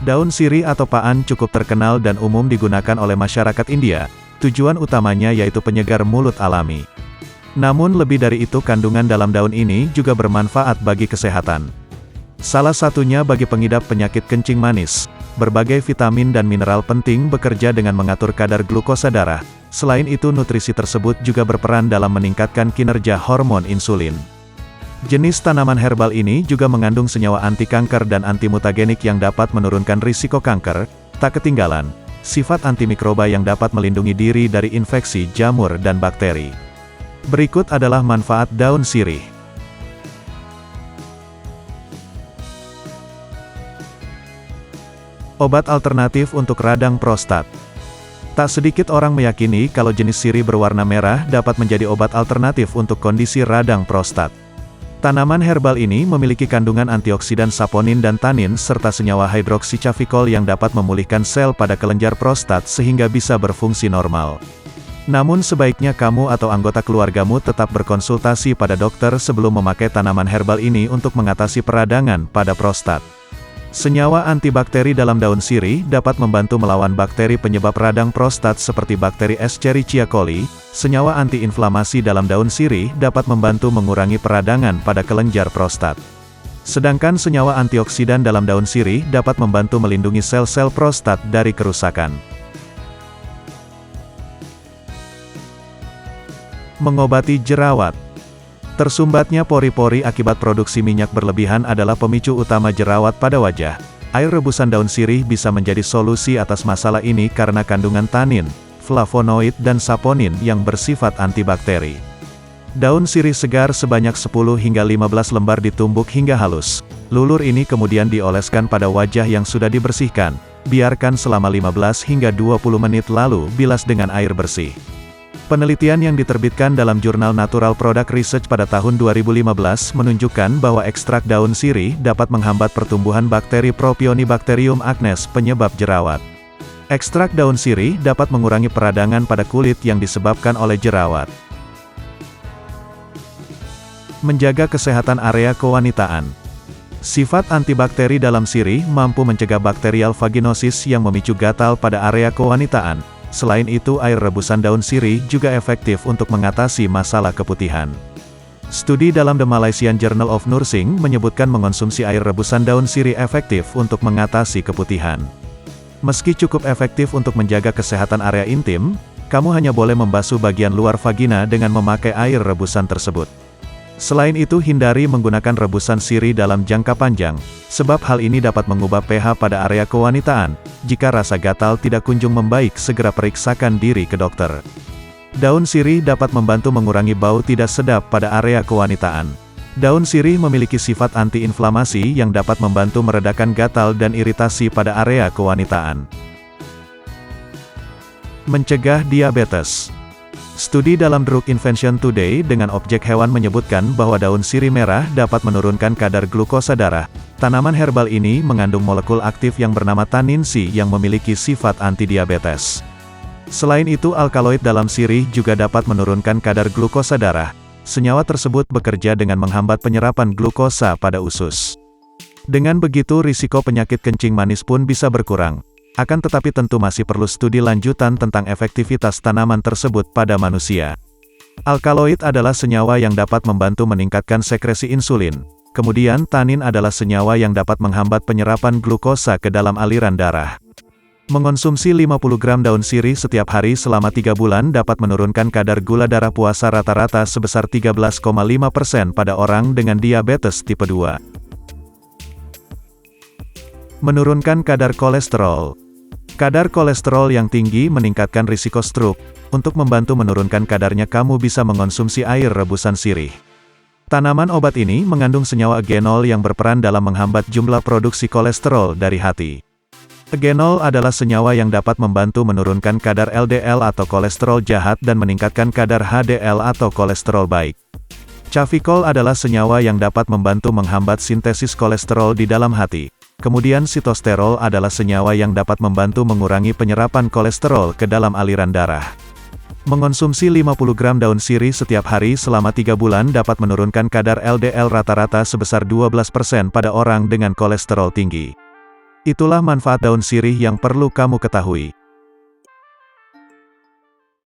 Daun sirih atau paan cukup terkenal dan umum digunakan oleh masyarakat India. Tujuan utamanya yaitu penyegar mulut alami. Namun lebih dari itu, kandungan dalam daun ini juga bermanfaat bagi kesehatan. Salah satunya bagi pengidap penyakit kencing manis. Berbagai vitamin dan mineral penting bekerja dengan mengatur kadar glukosa darah. Selain itu, nutrisi tersebut juga berperan dalam meningkatkan kinerja hormon insulin. Jenis tanaman herbal ini juga mengandung senyawa anti kanker dan anti mutagenik yang dapat menurunkan risiko kanker. Tak ketinggalan, sifat antimikroba yang dapat melindungi diri dari infeksi jamur dan bakteri. Berikut adalah manfaat daun sirih. Obat alternatif untuk radang prostat. Tak sedikit orang meyakini kalau jenis sirih berwarna merah dapat menjadi obat alternatif untuk kondisi radang prostat. Tanaman herbal ini memiliki kandungan antioksidan saponin dan tanin serta senyawa hidroksicafikol yang dapat memulihkan sel pada kelenjar prostat sehingga bisa berfungsi normal. Namun sebaiknya kamu atau anggota keluargamu tetap berkonsultasi pada dokter sebelum memakai tanaman herbal ini untuk mengatasi peradangan pada prostat. Senyawa antibakteri dalam daun sirih dapat membantu melawan bakteri penyebab radang prostat seperti bakteri Escherichia coli. Senyawa antiinflamasi dalam daun sirih dapat membantu mengurangi peradangan pada kelenjar prostat. Sedangkan senyawa antioksidan dalam daun sirih dapat membantu melindungi sel-sel prostat dari kerusakan. Mengobati jerawat. Tersumbatnya pori-pori akibat produksi minyak berlebihan adalah pemicu utama jerawat pada wajah. Air rebusan daun sirih bisa menjadi solusi atas masalah ini karena kandungan tanin, flavonoid dan saponin yang bersifat antibakteri. Daun sirih segar sebanyak 10 hingga 15 lembar ditumbuk hingga halus. Lulur ini kemudian dioleskan pada wajah yang sudah dibersihkan. Biarkan selama 15 hingga 20 menit lalu bilas dengan air bersih. Penelitian yang diterbitkan dalam jurnal Natural Product Research pada tahun 2015 menunjukkan bahwa ekstrak daun sirih dapat menghambat pertumbuhan bakteri Propionibacterium acnes penyebab jerawat. Ekstrak daun sirih dapat mengurangi peradangan pada kulit yang disebabkan oleh jerawat. Menjaga kesehatan area kewanitaan. Sifat antibakteri dalam sirih mampu mencegah bakterial vaginosis yang memicu gatal pada area kewanitaan. Selain itu, air rebusan daun sirih juga efektif untuk mengatasi masalah keputihan. Studi dalam The Malaysian Journal of Nursing menyebutkan mengonsumsi air rebusan daun sirih efektif untuk mengatasi keputihan. Meski cukup efektif untuk menjaga kesehatan area intim, kamu hanya boleh membasuh bagian luar vagina dengan memakai air rebusan tersebut. Selain itu, hindari menggunakan rebusan sirih dalam jangka panjang, sebab hal ini dapat mengubah pH pada area kewanitaan. Jika rasa gatal tidak kunjung membaik, segera periksakan diri ke dokter. Daun sirih dapat membantu mengurangi bau tidak sedap pada area kewanitaan. Daun sirih memiliki sifat antiinflamasi yang dapat membantu meredakan gatal dan iritasi pada area kewanitaan. Mencegah diabetes. Studi dalam Drug Invention Today dengan objek hewan menyebutkan bahwa daun sirih merah dapat menurunkan kadar glukosa darah. Tanaman herbal ini mengandung molekul aktif yang bernama tannin C yang memiliki sifat anti-diabetes. Selain itu, alkaloid dalam sirih juga dapat menurunkan kadar glukosa darah. Senyawa tersebut bekerja dengan menghambat penyerapan glukosa pada usus. Dengan begitu, risiko penyakit kencing manis pun bisa berkurang. Akan tetapi tentu masih perlu studi lanjutan tentang efektivitas tanaman tersebut pada manusia. Alkaloid adalah senyawa yang dapat membantu meningkatkan sekresi insulin. Kemudian tanin adalah senyawa yang dapat menghambat penyerapan glukosa ke dalam aliran darah. Mengonsumsi 50 gram daun sirih setiap hari selama 3 bulan dapat menurunkan kadar gula darah puasa rata-rata sebesar 13,5% pada orang dengan diabetes tipe 2. Menurunkan kadar kolesterol. Kadar kolesterol yang tinggi meningkatkan risiko stroke. Untuk membantu menurunkan kadarnya, kamu bisa mengonsumsi air rebusan sirih. Tanaman obat ini mengandung senyawa eugenol yang berperan dalam menghambat jumlah produksi kolesterol dari hati. Eugenol adalah senyawa yang dapat membantu menurunkan kadar LDL atau kolesterol jahat dan meningkatkan kadar HDL atau kolesterol baik. Cafikol adalah senyawa yang dapat membantu menghambat sintesis kolesterol di dalam hati. Kemudian sitosterol adalah senyawa yang dapat membantu mengurangi penyerapan kolesterol ke dalam aliran darah. Mengonsumsi 50 gram daun sirih setiap hari selama 3 bulan dapat menurunkan kadar LDL rata-rata sebesar 12% pada orang dengan kolesterol tinggi. Itulah manfaat daun sirih yang perlu kamu ketahui.